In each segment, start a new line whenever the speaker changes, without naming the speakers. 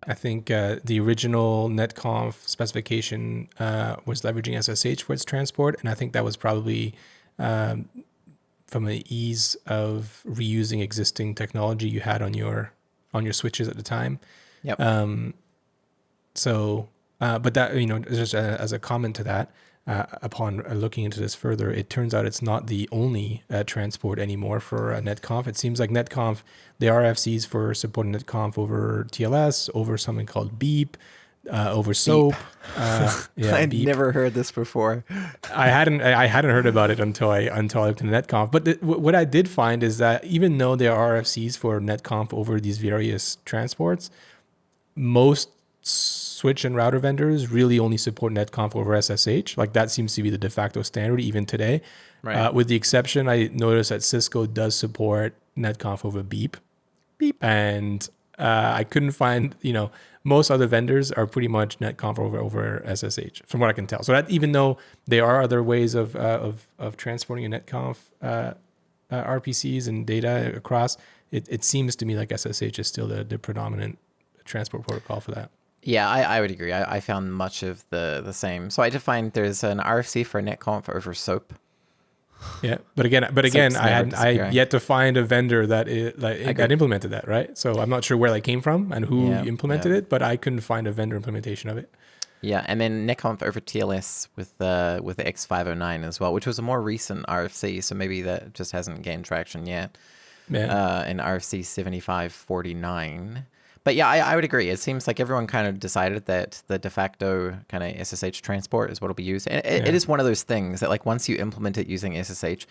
I think the original NetConf specification was leveraging SSH for its transport, and I think that was probably from the ease of reusing existing technology you had on your switches at the time.
Yep.
But that, just as a comment to that, upon looking into this further, it turns out it's not the only transport anymore for NetConf. It seems like NetConf, the RFCs for supporting NetConf over TLS, over something called Beep, over SOAP.
I'd never heard this before.
I hadn't heard about it until I looked into NetConf. But what I did find is that even though there are RFCs for NetConf over these various transports, most switch and router vendors really only support NetConf over SSH. Like that seems to be the de facto standard even today.
Right.
With the exception, I noticed that Cisco does support NetConf over Beep. And I couldn't find, most other vendors are pretty much NetConf over SSH, from what I can tell. So that even though there are other ways of transporting a NetConf RPCs and data across, it seems to me like SSH is still the predominant transport protocol for that.
Yeah, I would agree. I found much of the same. So I did find there's an RFC for NetConf over SOAP.
Yeah, but again, I yet to find a vendor that implemented that, right? So I'm not sure where that came from and who implemented it, but I couldn't find a vendor implementation of it.
Yeah, and then NetConf over TLS with the X509 as well, which was a more recent RFC, so maybe that just hasn't gained traction yet.
Yeah.
In RFC 7549. But yeah, I would agree. It seems like everyone kind of decided that the de facto kind of SSH transport is what will be used. And it is one of those things that like once you implement it using SSH,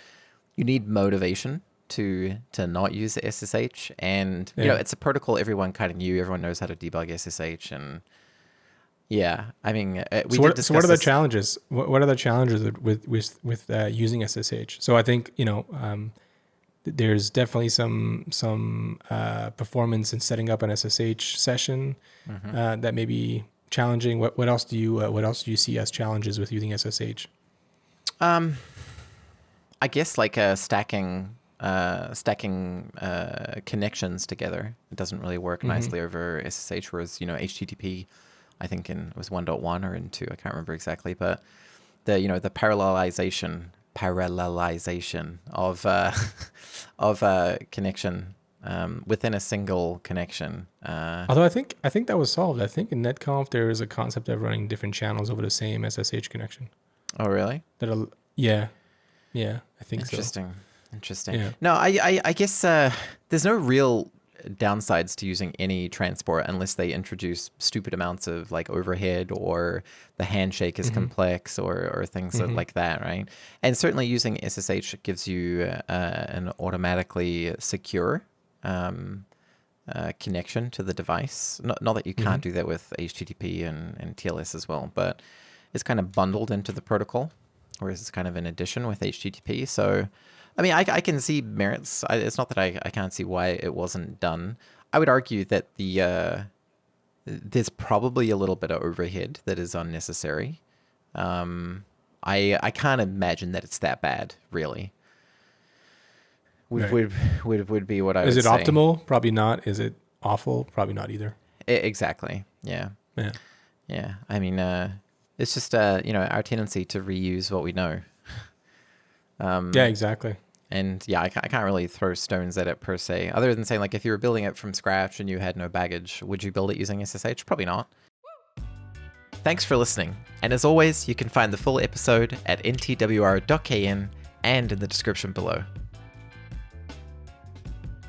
you need motivation to not use SSH. And, it's a protocol everyone kind of knew. Everyone knows how to debug SSH. And yeah, I mean,
so what are the challenges? What are the challenges with using SSH? So I think, there's definitely some performance in setting up an SSH session that may be challenging. What else do you see as challenges with using SSH?
I guess like stacking connections together. It doesn't really work nicely over SSH, whereas HTTP, I think it was 1.1 or in 2, I can't remember exactly, but the parallelization of connection within a single connection.
Although I think that was solved. I think in NetConf there is a concept of running different channels over the same SSH connection.
Oh, really?
Yeah, I think
Interesting.
Yeah.
No, I guess there's no real downsides to using any transport unless they introduce stupid amounts of like overhead or the handshake is complex or things like that, right? And certainly using SSH gives you an automatically secure connection to the device. Not that you can't do that with HTTP and TLS as well, but it's kind of bundled into the protocol, whereas it's kind of in addition with HTTP. So I mean, I can see merits. It's not that I can't see why it wasn't done. I would argue that there's probably a little bit of overhead that is unnecessary. I can't imagine that it's that bad, really. Would be what I would say.
Is it optimal? Probably not. Is it awful? Probably not either.
Exactly. Yeah. I mean, it's just our tendency to reuse what we know.
Yeah, exactly.
And yeah, I can't really throw stones at it per se, other than saying like if you were building it from scratch and you had no baggage, would you build it using SSH? Probably not. Thanks for listening. And as always, you can find the full episode at ntwr.kn and in the description below.